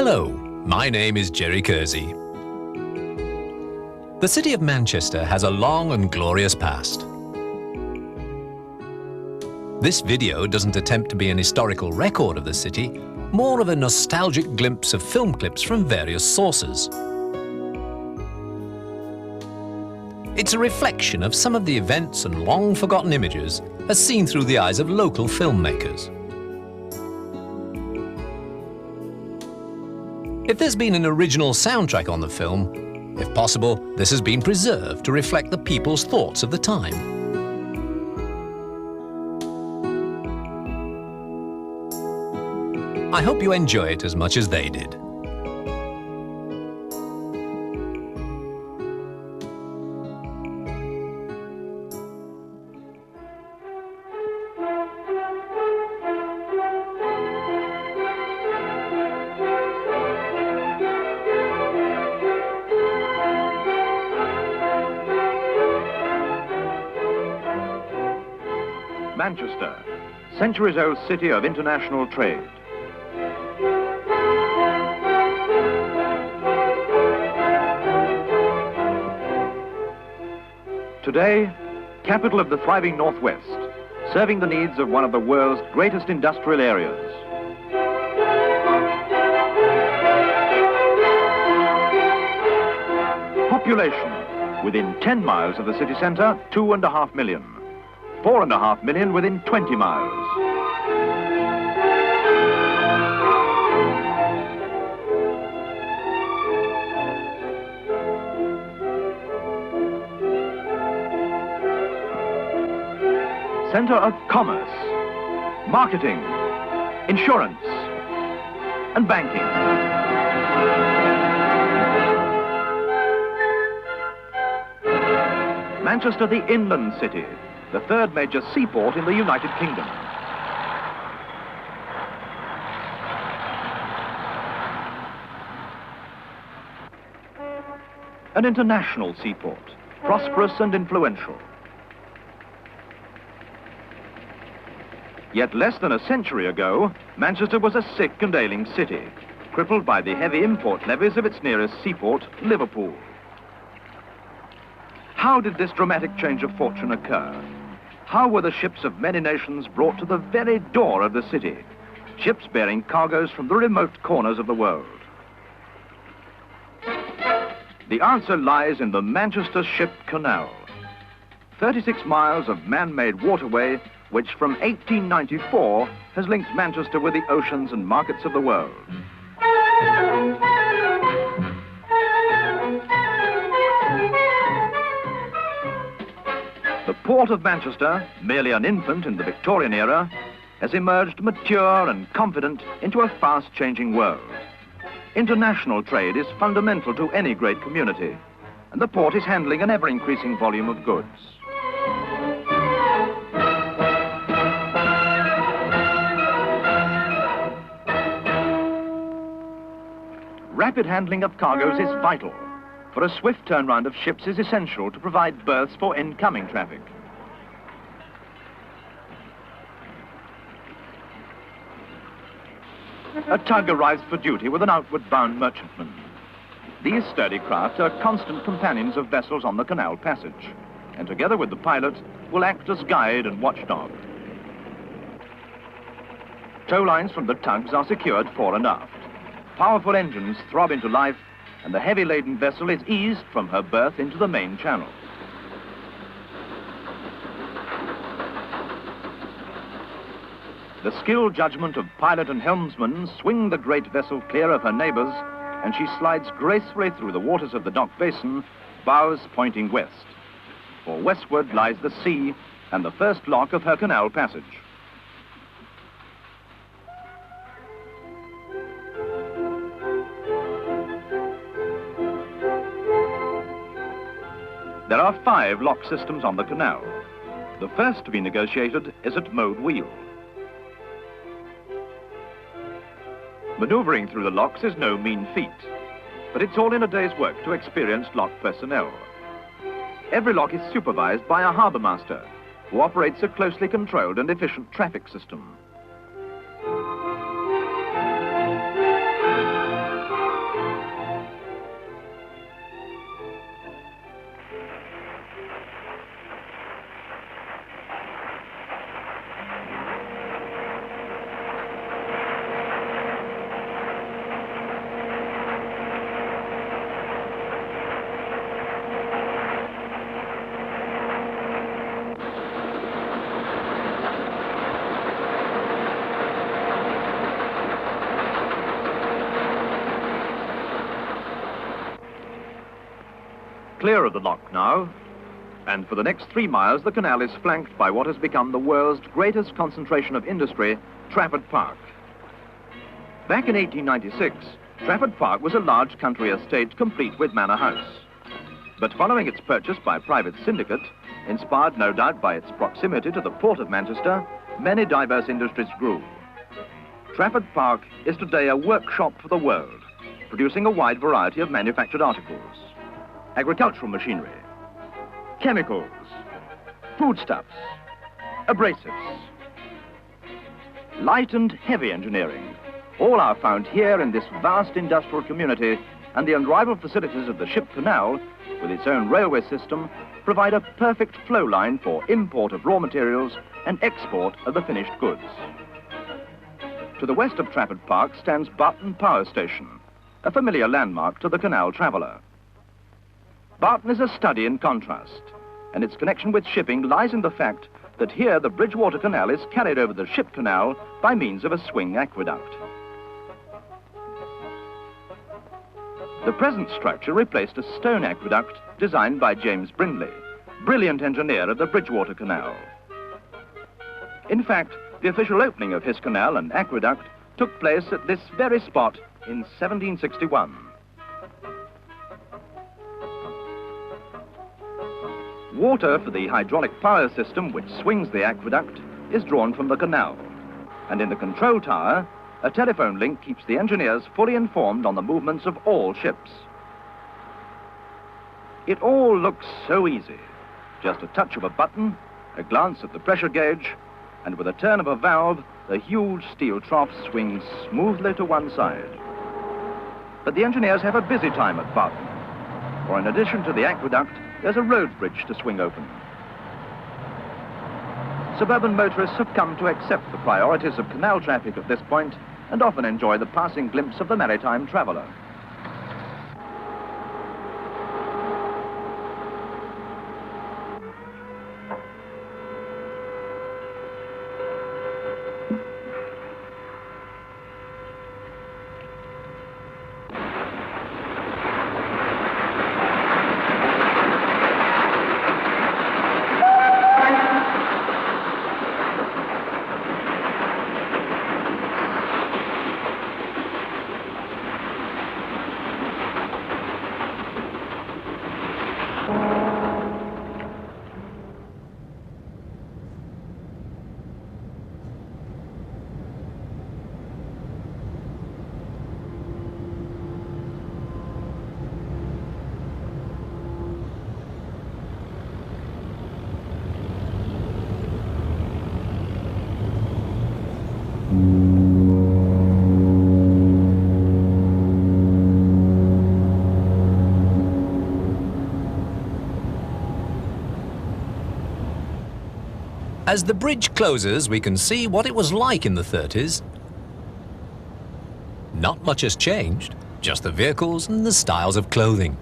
Hello, my name is Jerry Kersey. The city of Manchester has a long and glorious past. This video doesn't attempt to be an historical record of the city, more of a nostalgic glimpse of film clips from various sources. It's a reflection of some of the events and long-forgotten images as seen through the eyes of local filmmakers. If there's been an original soundtrack on the film, if possible, this has been preserved to reflect the people's thoughts of the time. I hope you enjoy it as much as they did. Manchester, centuries-old city of international trade. Today, capital of the thriving Northwest, serving the needs of one of the world's greatest industrial areas. Population, within 10 miles of the city centre, 2.5 million. 4.5 million within 20 miles. Centre of commerce, marketing, insurance, and banking. Manchester, the inland city, the third major seaport in the United Kingdom. An international seaport, prosperous and influential. Yet less than a century ago, Manchester was a sick and ailing city, crippled by the heavy import levies of its nearest seaport, Liverpool. How did this dramatic change of fortune occur? How were the ships of many nations brought to the very door of the city? Ships bearing cargoes from the remote corners of the world. The answer lies in the Manchester Ship Canal. 36 miles of man-made waterway, which from 1894 has linked Manchester with the oceans and markets of the world. The port of Manchester, merely an infant in the Victorian era, has emerged mature and confident into a fast-changing world. International trade is fundamental to any great community, and the port is handling an ever-increasing volume of goods. Rapid handling of cargoes is vital, for a swift turnaround of ships is essential to provide berths for incoming traffic. A tug arrives for duty with an outward-bound merchantman. These sturdy craft are constant companions of vessels on the canal passage, and together with the pilot, will act as guide and watchdog. Tow lines from the tugs are secured fore and aft. Powerful engines throb into life, and the heavy-laden vessel is eased from her berth into the main channel. The skilled judgment of pilot and helmsman swing the great vessel clear of her neighbours, and she slides gracefully through the waters of the dock basin, bows pointing west. For westward lies the sea and the first lock of her canal passage. There are 5 lock systems on the canal. The first to be negotiated is at mowed wheel. Manoeuvring through the locks is no mean feat, but it's all in a day's work to experienced lock personnel. Every lock is supervised by a harbour master, who operates a closely controlled and efficient traffic system. clear of the lock now, and for the next 3 miles the canal is flanked by what has become the world's greatest concentration of industry, Trafford Park. Back in 1896, Trafford Park was a large country estate complete with manor house. But following its purchase by a private syndicate, inspired no doubt by its proximity to the port of Manchester, many diverse industries grew. Trafford Park is today a workshop for the world, producing a wide variety of manufactured articles: agricultural machinery, chemicals, foodstuffs, abrasives, light and heavy engineering. All are found here in this vast industrial community, and the unrivaled facilities of the ship canal, with its own railway system, provide a perfect flow line for import of raw materials and export of the finished goods. To the west of Trafford Park stands Barton Power Station, a familiar landmark to the canal traveller. Barton is a study in contrast, and its connection with shipping lies in the fact that here the Bridgewater Canal is carried over the ship canal by means of a swing aqueduct. The present structure replaced a stone aqueduct designed by James Brindley, brilliant engineer of the Bridgewater Canal. In fact, the official opening of his canal and aqueduct took place at this very spot in 1761. Water for the hydraulic power system which swings the aqueduct is drawn from the canal, and in the control tower, a telephone link keeps the engineers fully informed on the movements of all ships. It all looks so easy. Just a touch of a button, a glance at the pressure gauge, and with a turn of a valve, the huge steel trough swings smoothly to one side. But the engineers have a busy time at Barton, for in addition to the aqueduct, there's a road bridge to swing open. Suburban motorists have come to accept the priorities of canal traffic at this point and often enjoy the passing glimpse of the maritime traveller. As the bridge closes, we can see what it was like in the 30s. Not much has changed, just the vehicles and the styles of clothing.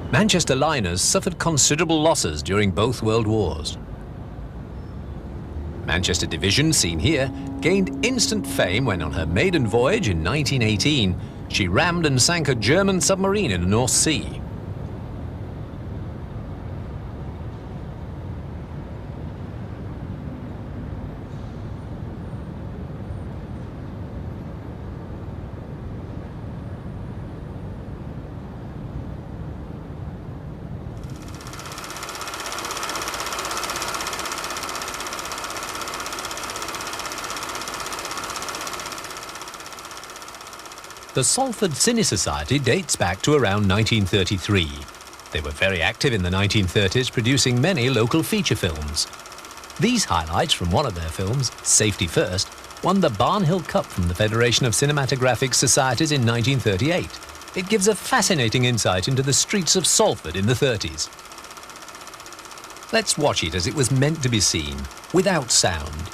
Manchester liners suffered considerable losses during both World Wars. Manchester Division, seen here, gained instant fame when on her maiden voyage in 1918, she rammed and sank a German submarine in the North Sea. The Salford Cine Society dates back to around 1933. They were very active in the 1930s, producing many local feature films. These highlights from one of their films, Safety First, won the Barnhill Cup from the Federation of Cinematographic Societies in 1938. It gives a fascinating insight into the streets of Salford in the 30s. Let's watch it as it was meant to be seen, without sound.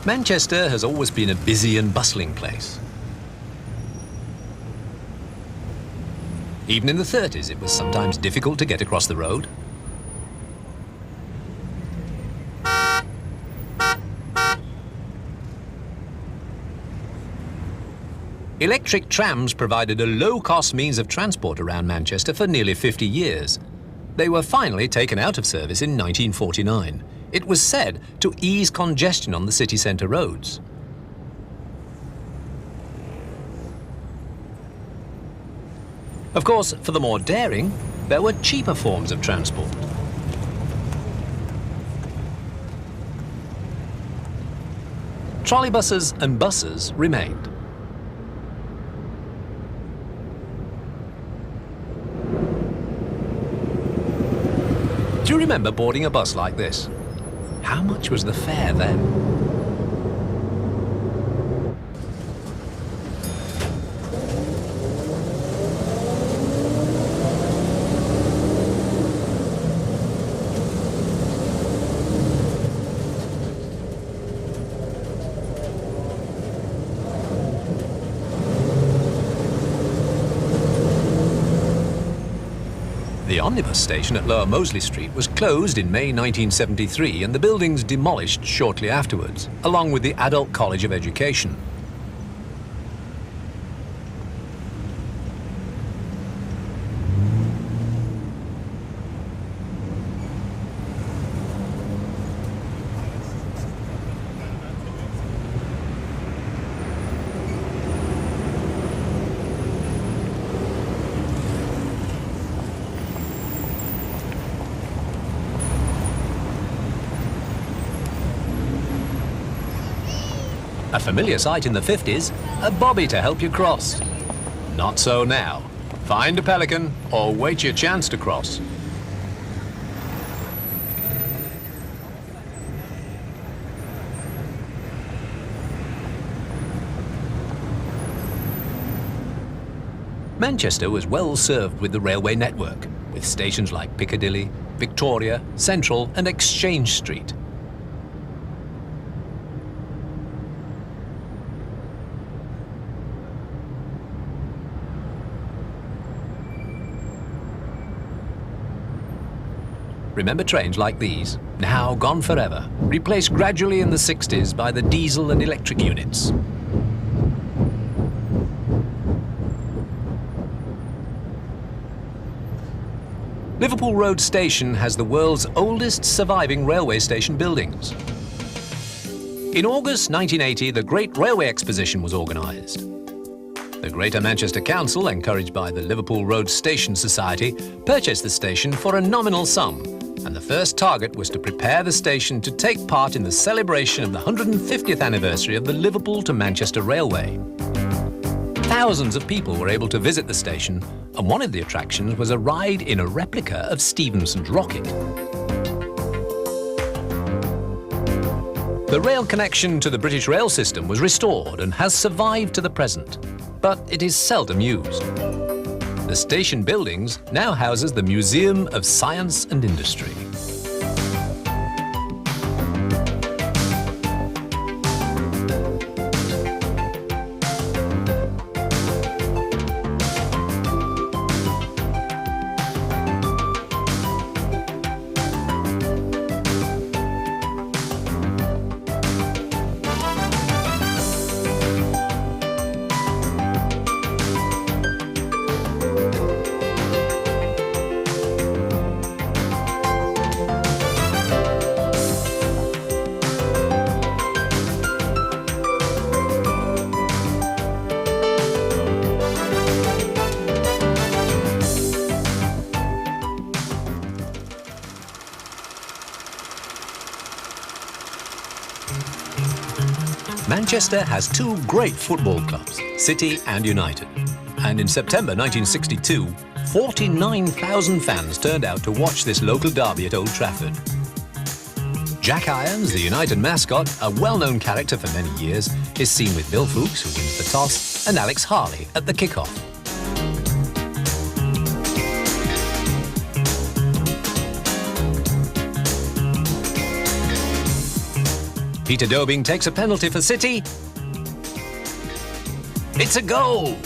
Manchester has always been a busy and bustling place. Even in the 30s, it was sometimes difficult to get across the road. Electric trams provided a low-cost means of transport around Manchester for nearly 50 years. They were finally taken out of service in 1949. It was said to ease congestion on the city centre roads. Of course, for the more daring, there were cheaper forms of transport. Trolleybuses and buses remained. Do you remember boarding a bus like this? How much was the fare then? The omnibus station at Lower Mosley Street was closed in May 1973 and the buildings demolished shortly afterwards, along with the Adult College of Education. A familiar sight in the 50s, a bobby to help you cross. Not so now. Find a pelican or wait your chance to cross. Manchester was well served with the railway network, with stations like Piccadilly, Victoria, Central and Exchange Street. Remember trains like these, now gone forever, replaced gradually in the 60s by the diesel and electric units. Liverpool Road Station has the world's oldest surviving railway station buildings. In August 1980, the Great Railway Exposition was organised. The Greater Manchester Council, encouraged by the Liverpool Road Station Society, purchased the station for a nominal sum, and the first target was to prepare the station to take part in the celebration of the 150th anniversary of the Liverpool to Manchester Railway. Thousands of people were able to visit the station, and one of the attractions was a ride in a replica of Stephenson's rocket. The rail connection to the British rail system was restored and has survived to the present, but it is seldom used. The station buildings now houses the Museum of Science and Industry. Manchester has two great football clubs, City and United. And in September 1962, 49,000 fans turned out to watch this local derby at Old Trafford. Jack Irons, the United mascot, a well-known character for many years, is seen with Bill Foulkes, who wins the toss, and Alex Harley at the kick-off. Peter Dobing takes a penalty for City. It's a goal!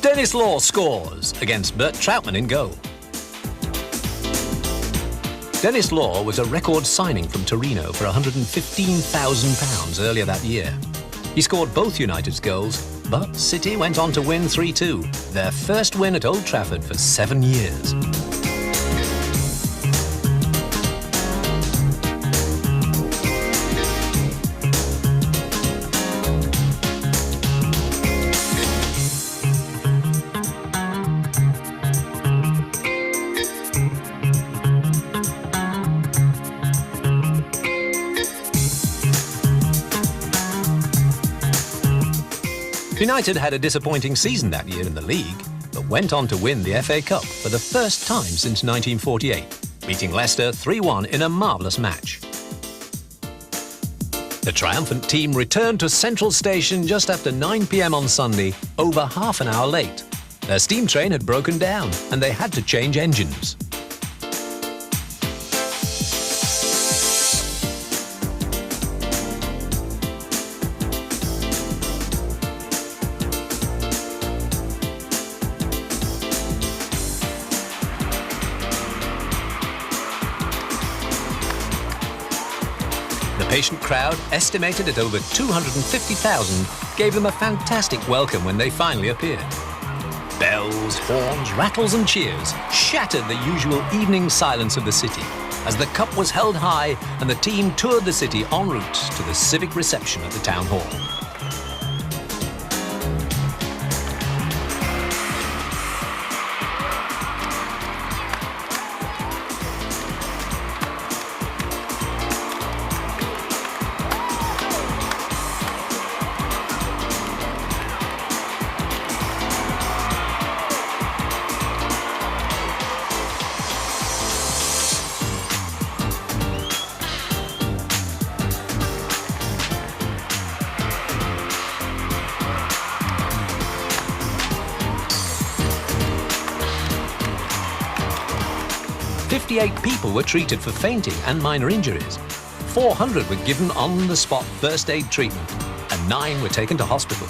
Dennis Law scores against Bert Troutman in goal. Dennis Law was a record signing from Torino for £115,000 earlier that year. He scored both United's goals, but City went on to win 3-2, their first win at Old Trafford for 7 years. United had a disappointing season that year in the league, but went on to win the FA Cup for the first time since 1948, beating Leicester 3-1 in a marvellous match. The triumphant team returned to Central Station just after 9 p.m. on Sunday, over half an hour late. Their steam train had broken down and they had to change engines. The patient crowd, estimated at over 250,000, gave them a fantastic welcome when they finally appeared. Bells, horns, rattles and cheers shattered the usual evening silence of the city as the cup was held high and the team toured the city en route to the civic reception at the town hall. "58 people were treated for fainting and minor injuries. 400 were given on-the-spot first aid treatment, and 9 were taken to hospital.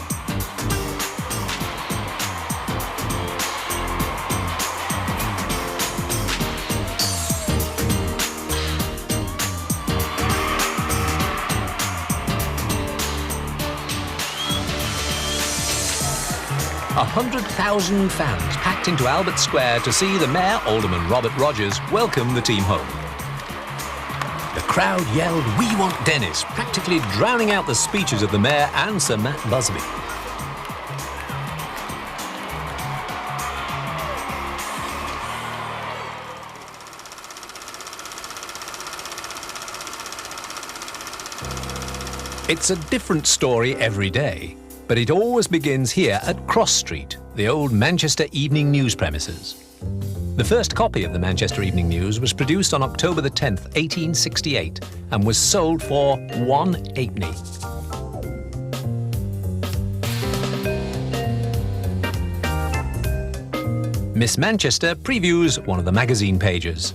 A 100,000 fans packed into Albert Square to see the Mayor, Alderman Robert Rogers, welcome the team home. The crowd yelled, "We want Dennis," practically drowning out the speeches of the Mayor and Sir Matt Busby. It's a different story every day, but it always begins here at Cross Street, the old Manchester Evening News premises. The first copy of the Manchester Evening News was produced on October the 10th, 1868, and was sold for £1.80. Miss Manchester previews one of the magazine pages.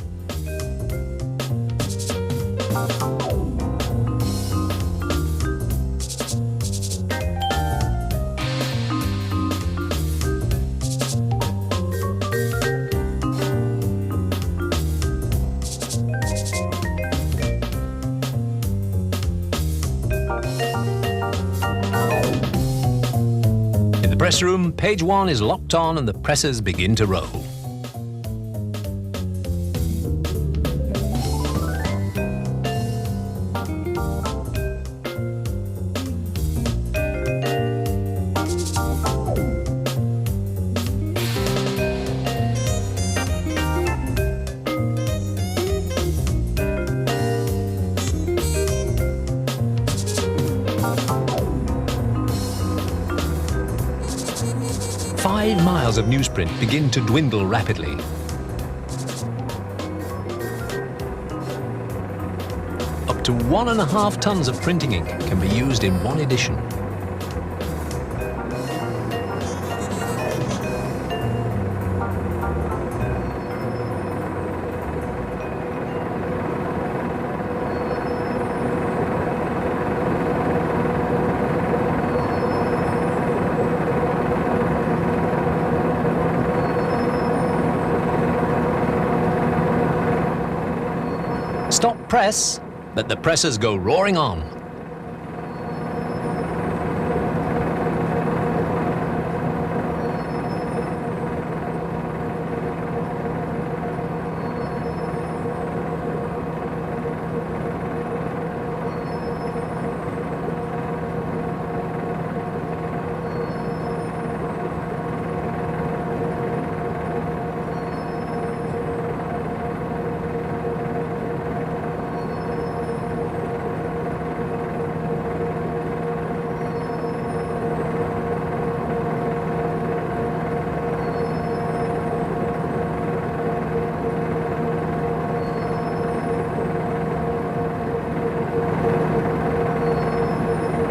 In the press room, page 1 is locked on and the presses begin to roll. Five miles of newsprint begin to dwindle rapidly. Up to 1.5 tons of printing ink can be used in one edition. stop press, but the presses go roaring on.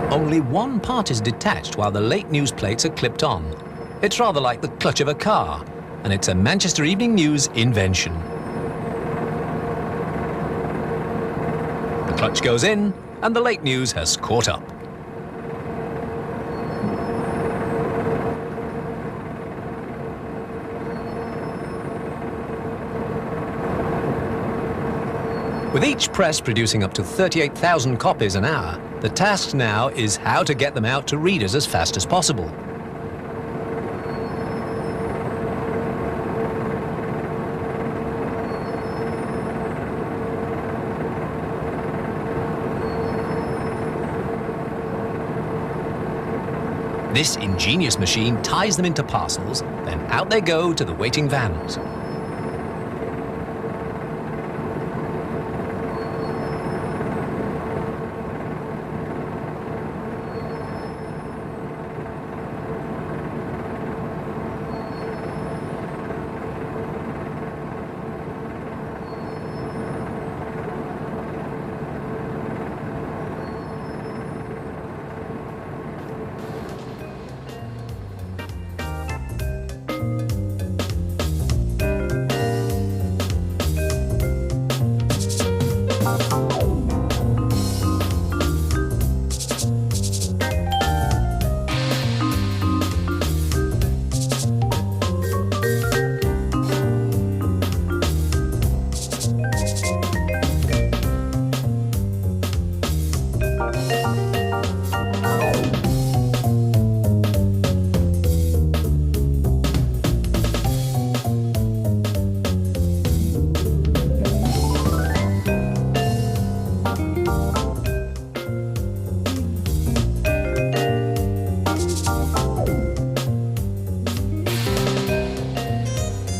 Only one part is detached while the late news plates are clipped on. It's rather like the clutch of a car, and it's a Manchester Evening News invention. The clutch goes in, and the late news has caught up. With each press producing up to 38,000 copies an hour, the task now is how to get them out to readers as fast as possible. This ingenious machine ties them into parcels, then out they go to the waiting vans.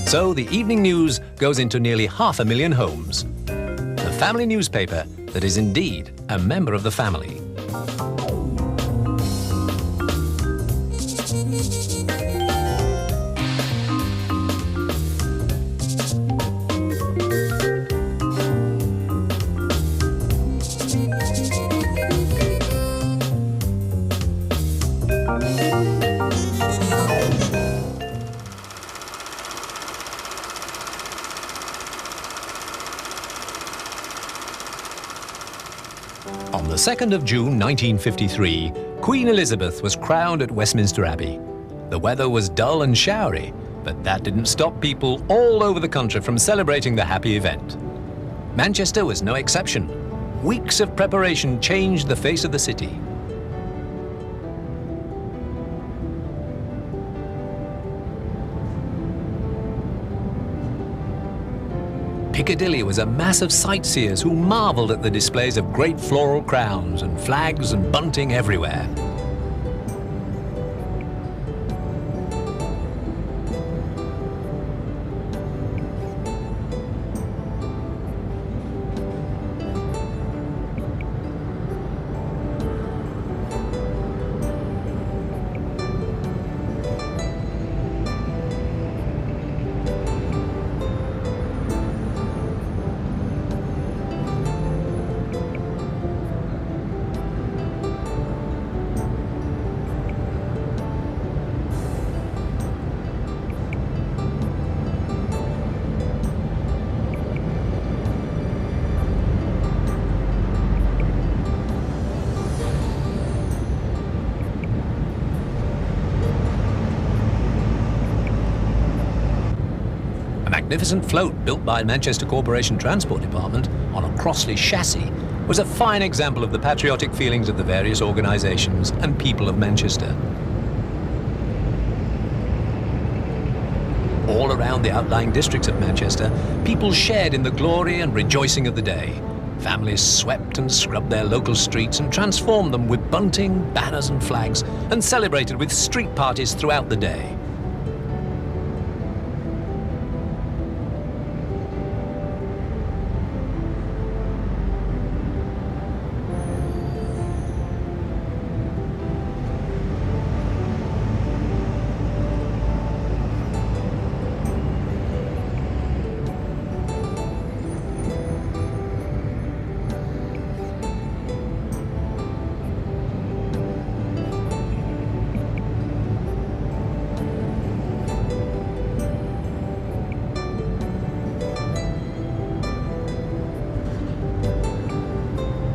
So the evening news goes into nearly 500,000 homes. The family newspaper that is indeed a member of the family. On the 2nd of June 1953, Queen Elizabeth was crowned at Westminster Abbey. The weather was dull and showery, but that didn't stop people all over the country from celebrating the happy event. Manchester was no exception. Weeks of preparation changed the face of the city. Piccadilly was a mass of sightseers who marvelled at the displays of great floral crowns and flags and bunting everywhere. magnificent float built by Manchester Corporation Transport Department on a Crossley chassis was a fine example of the patriotic feelings of the various organisations and people of Manchester. All around the outlying districts of Manchester, people shared in the glory and rejoicing of the day. Families swept and scrubbed their local streets and transformed them with bunting, banners and flags, and celebrated with street parties throughout the day.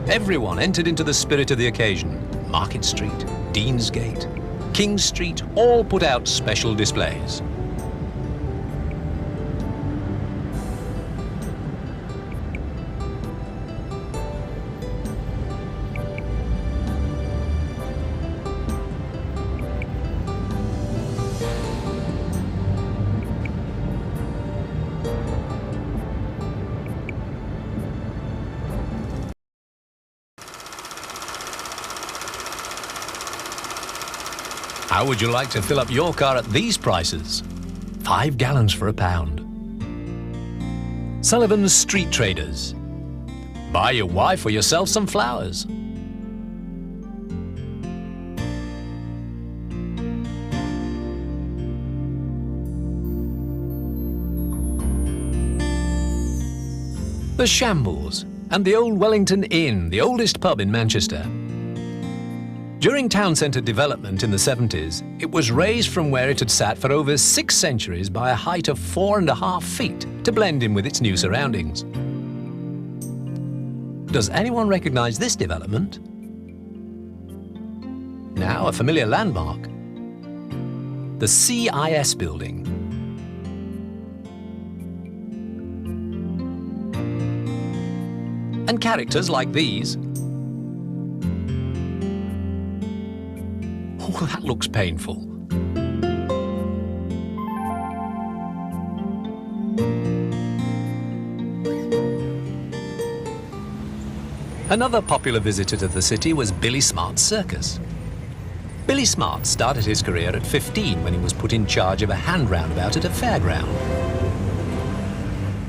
Everyone entered into the spirit of the occasion. Market Street, Deansgate, King Street all put out special displays. How would you like to fill up your car at these prices? 5 gallons for £1. Sullivan's Street Traders. Buy your wife or yourself some flowers. The Shambles and the Old Wellington Inn, the oldest pub in Manchester. During town centre development in the 70s, it was raised from where it had sat for over 6 centuries by a height of 4.5 feet to blend in with its new surroundings. Does anyone recognise this development? Now a familiar landmark. The CIS building. And characters like these. Oh, that looks painful. Another popular visitor to the city was Billy Smart's circus. Billy Smart started his career at 15 when he was put in charge of a hand roundabout at a fairground.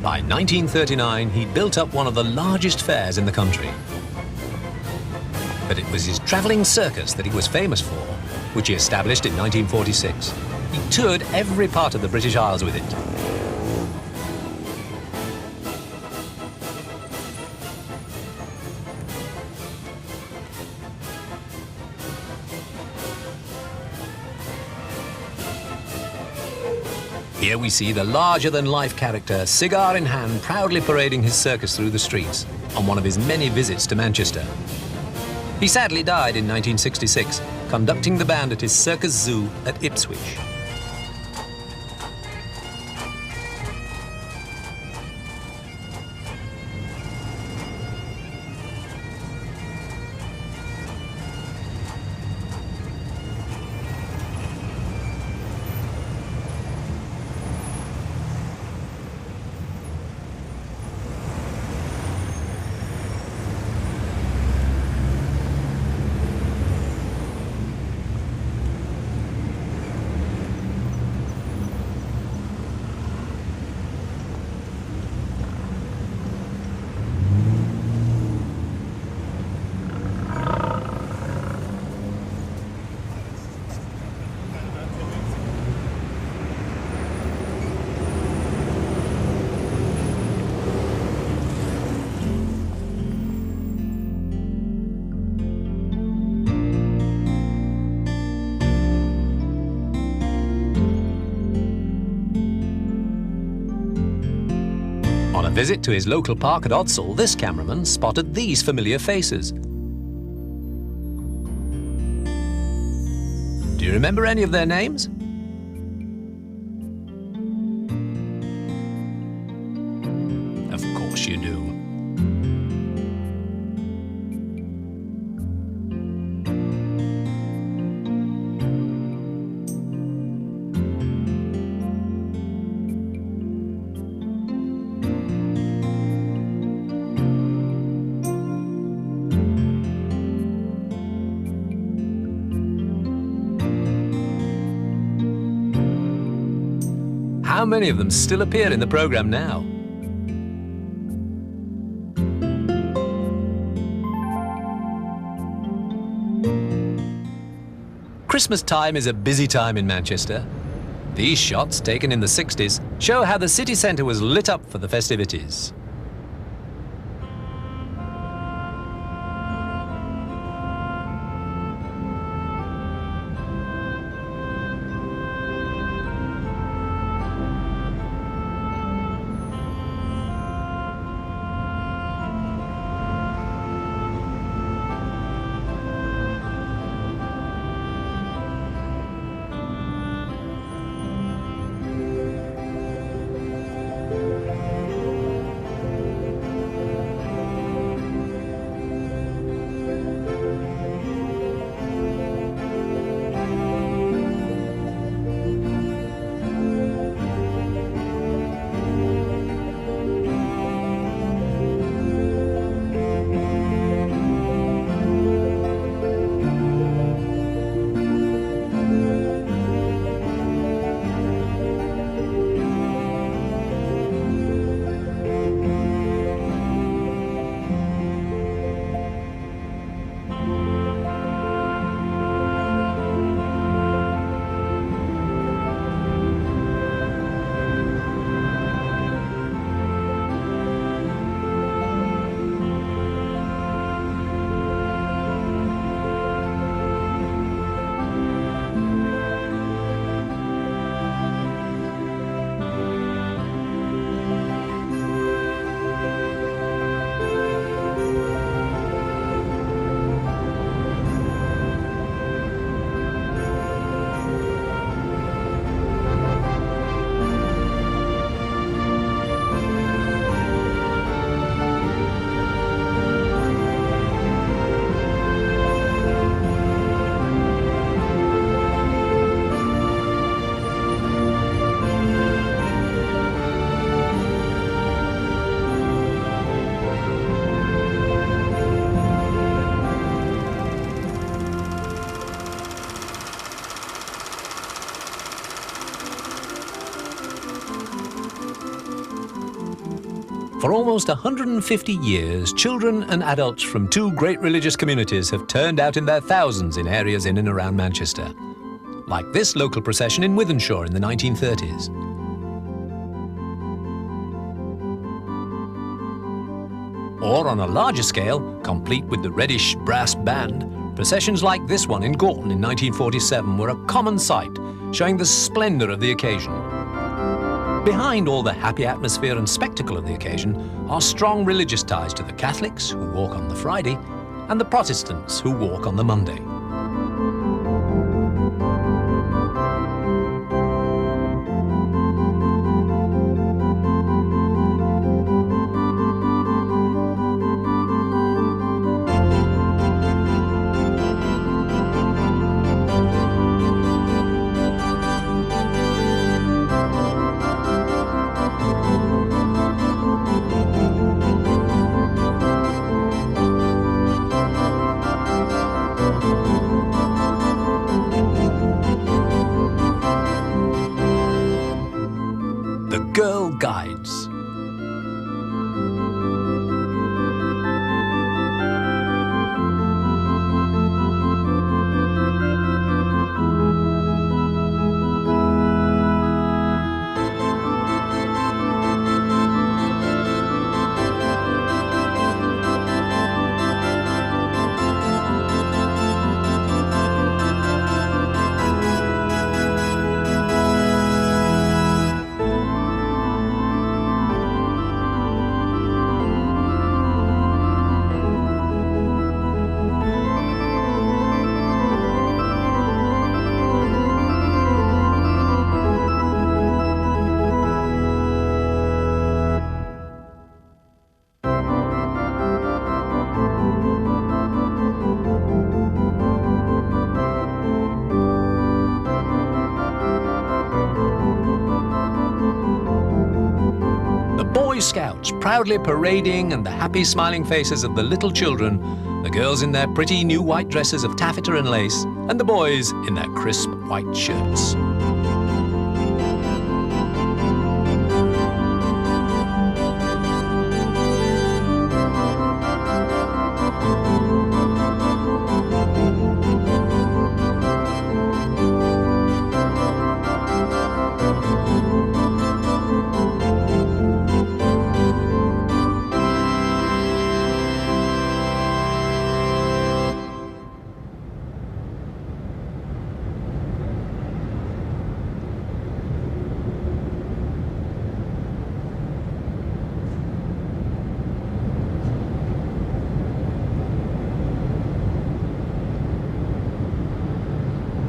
By 1939, he'd built up one of the largest fairs in the country. But it was his travelling circus that he was famous for, which he established in 1946. He toured every part of the British Isles with it. Here we see the larger-than-life character, cigar in hand, proudly parading his circus through the streets on one of his many visits to Manchester. He sadly died in 1966, conducting the band at his circus zoo at Ipswich. On a visit to his local park at Odsall, this cameraman spotted these familiar faces. Do you remember any of their names? course you do. How many of them still appear in the programme now? Christmas time is a busy time in Manchester. These shots, taken in the 60s, show how the city centre was lit up for the festivities. For almost 150 years, children and adults from two great religious communities have turned out in their thousands in areas in and around Manchester, like this local procession in Wythenshawe in the 1930s. Or on a larger scale, complete with the reddish brass band, processions like this one in Gorton in 1947 were a common sight, showing the splendour of the occasion. Behind all the happy atmosphere and spectacle of the occasion are strong religious ties to the Catholics, who walk on the Friday, and the Protestants, who walk on the Monday. Scouts proudly parading and the happy smiling faces of the little children, the girls in their pretty new white dresses of taffeta and lace, and the boys in their crisp white shirts.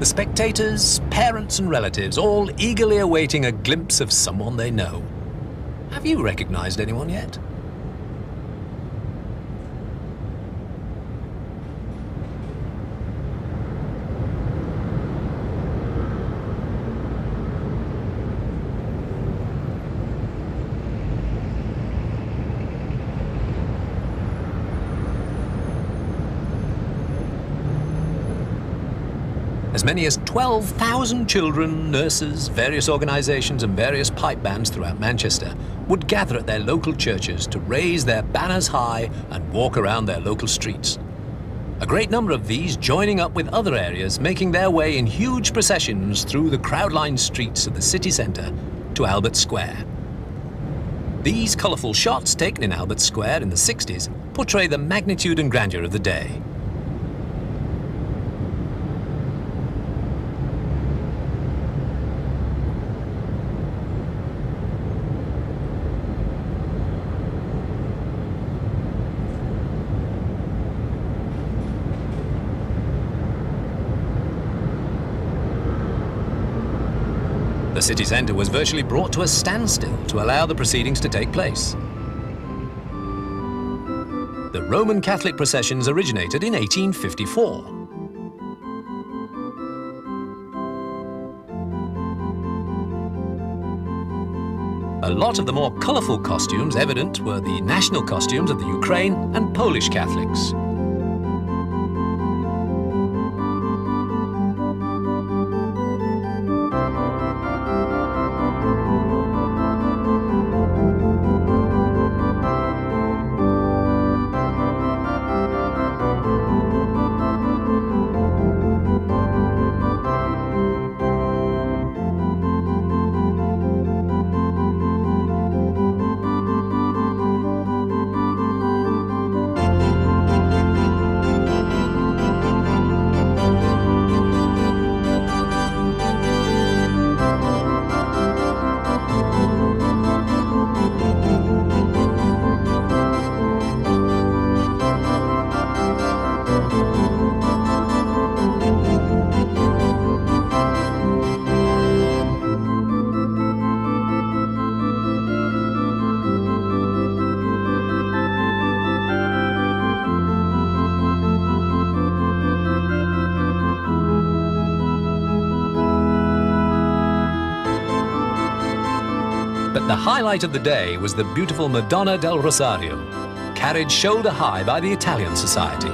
The spectators, parents and relatives, all eagerly awaiting a glimpse of someone they know. Have you recognized anyone yet? As many as 12,000 children, nurses, various organisations and various pipe bands throughout Manchester would gather at their local churches to raise their banners high and walk around their local streets. A great number of these joining up with other areas, making their way in huge processions through the crowd-lined streets of the city centre to Albert Square. These colourful shots taken in Albert Square in the 60s portray the magnitude and grandeur of the day. The city centre was virtually brought to a standstill to allow the proceedings to take place. The Roman Catholic processions originated in 1854. A lot of the more colourful costumes evident were the national costumes of the Ukraine and Polish Catholics. But the highlight of the day was the beautiful Madonna del Rosario, carried shoulder high by the Italian Society.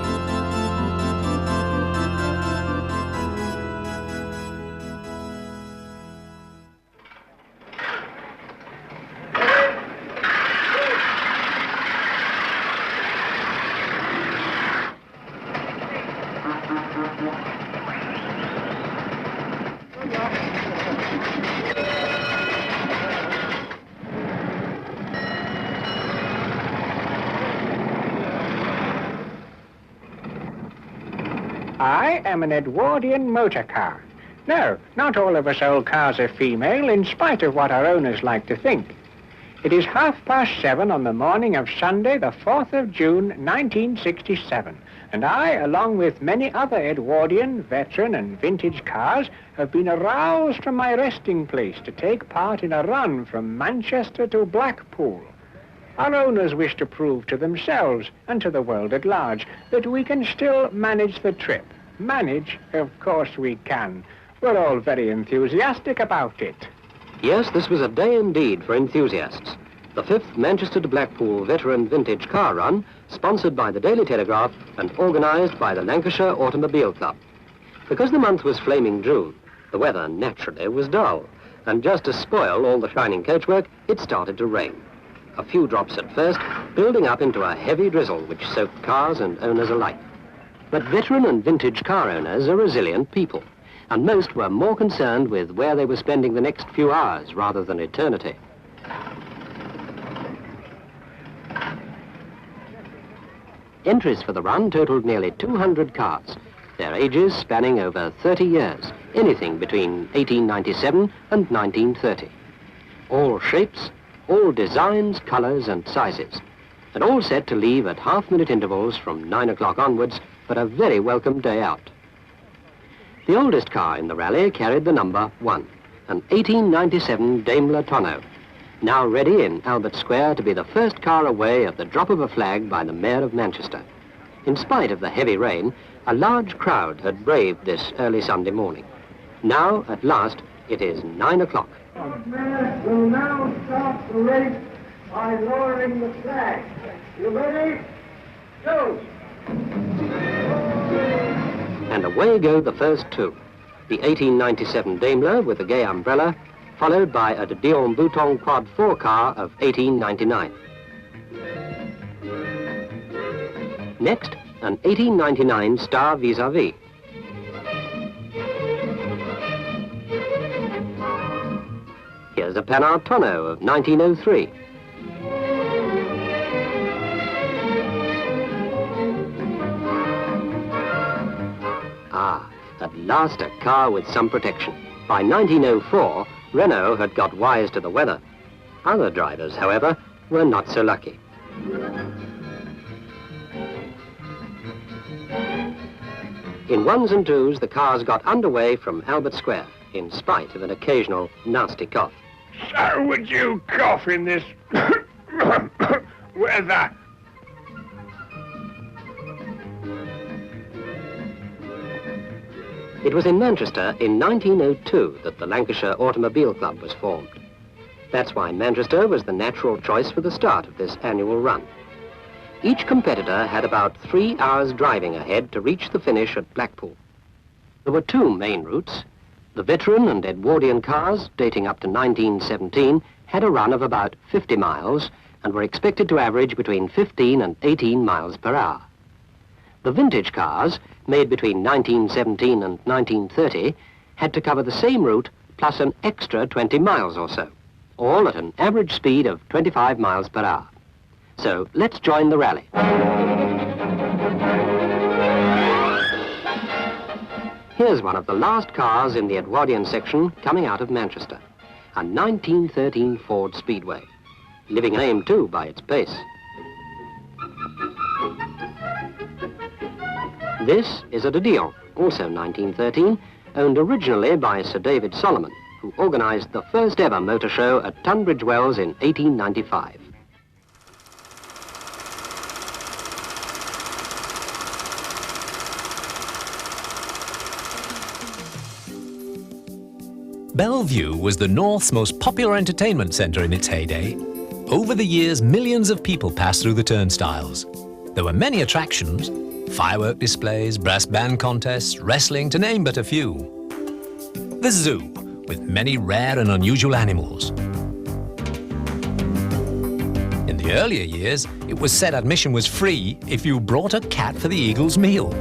I am an Edwardian motor car. No, not all of us old cars are female, in spite of what our owners like to think. It is 7:30 on the morning of Sunday, the 4th of June, 1967, and I, along with many other Edwardian, veteran and vintage cars, have been aroused from my resting place to take part in a run from Manchester to Blackpool. Our owners wish to prove to themselves and to the world at large that we can still manage the trip. Manage? Of course we can. We're all very enthusiastic about it. Yes, this was a day indeed for enthusiasts. the 5th Manchester to Blackpool Veteran Vintage Car Run, sponsored by the Daily Telegraph and organised by the Lancashire Automobile Club. Because the month was flaming June, the weather naturally was dull, and just to spoil all the shining coachwork, it started to rain. A few drops at first, building up into a heavy drizzle which soaked cars and owners alike. But veteran and vintage car owners are resilient people, and most were more concerned with where they were spending the next few hours rather than eternity. Entries for the run totaled nearly 200 cars, their ages spanning over 30 years, anything between 1897 and 1930. All shapes, all designs, colours and sizes, and all set to leave at half-minute intervals from 9 o'clock onwards for a very welcome day out. The oldest car in the rally carried the number 1, an 1897 Daimler Tonneau, now ready in Albert Square to be the first car away at the drop of a flag by the Mayor of Manchester. In spite of the heavy rain, a large crowd had braved this early Sunday morning. Now, at last, it is 9 o'clock. The Mayor will now start the race by lowering the flag. You ready? Go! And away go the first two. The 1897 Daimler with the gay umbrella, followed by a de Dion Bouton Quad 4 car of 1899. Next, an 1899 Star Vis-a-Vis. Here's a Panhard Tonneau of 1903. At last a car with some protection. By 1904, Renault had got wise to the weather. Other drivers, however, were not so lucky. In ones and twos, the cars got underway from Albert Square, in spite of an occasional nasty cough. So would you cough in this weather? It was in Manchester in 1902 that the Lancashire Automobile Club was formed. That's why Manchester was the natural choice for the start of this annual run. Each competitor had about 3 hours driving ahead to reach the finish at Blackpool. There were 2 main routes. The veteran and Edwardian cars, dating up to 1917, had a run of about 50 miles and were expected to average between 15 and 18 miles per hour. The vintage cars, made between 1917 and 1930, had to cover the same route plus an extra 20 miles or so, all at an average speed of 25 miles per hour. So let's join the rally. Here's one of the last cars in the Edwardian section coming out of Manchester, a 1913 Ford Speedway, living name too by its pace. This is a de Dion, also 1913, owned originally by Sir David Solomon, who organised the first ever motor show at Tunbridge Wells in 1895. Bellevue was the North's most popular entertainment centre in its heyday. Over the years, millions of people passed through the turnstiles. There were many attractions: firework displays, brass band contests, wrestling, to name but a few. The zoo, with many rare and unusual animals. In the earlier years, it was said admission was free if you brought a cat for the Eagle's meal.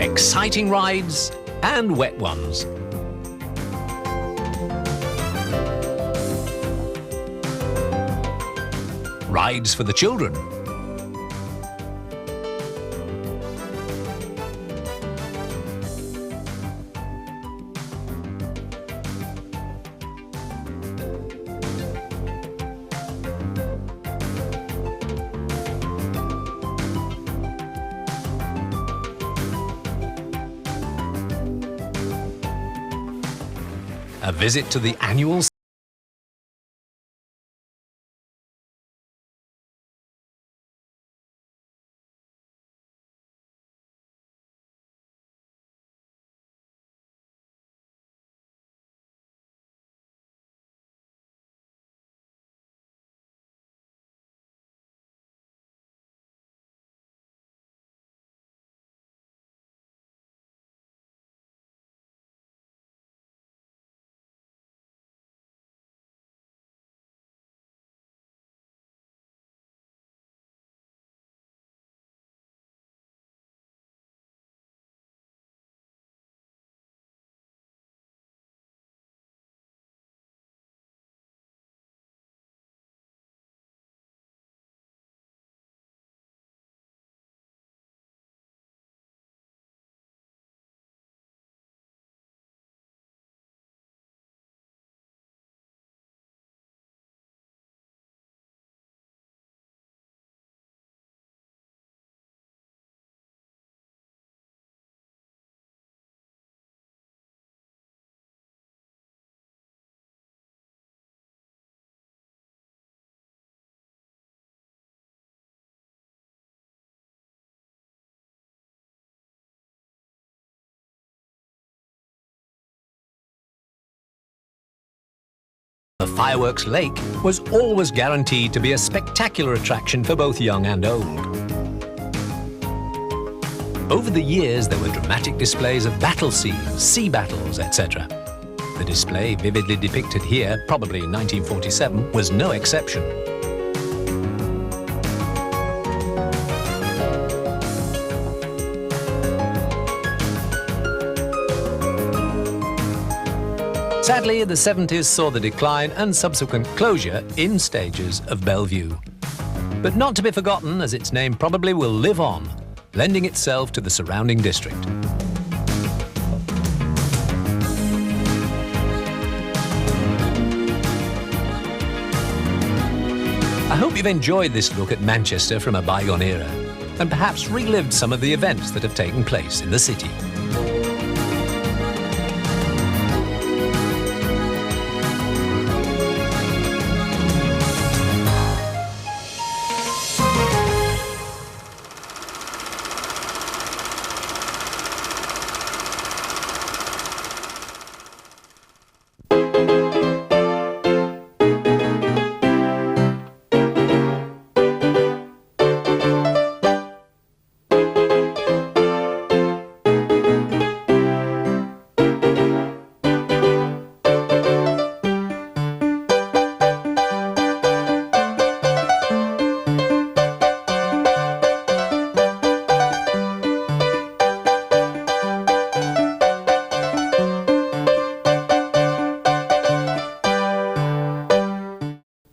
Exciting rides and wet ones. Rides for the children. a visit to the annual The fireworks lake was always guaranteed to be a spectacular attraction for both young and old. Over the years, there were dramatic displays of battle scenes, sea battles, etc. The display vividly depicted here, probably in 1947, was no exception. Sadly, the 70s saw the decline and subsequent closure in stages of Bellevue. But not to be forgotten, as its name probably will live on, lending itself to the surrounding district. I hope you've enjoyed this look at Manchester from a bygone era, and perhaps relived some of the events that have taken place in the city.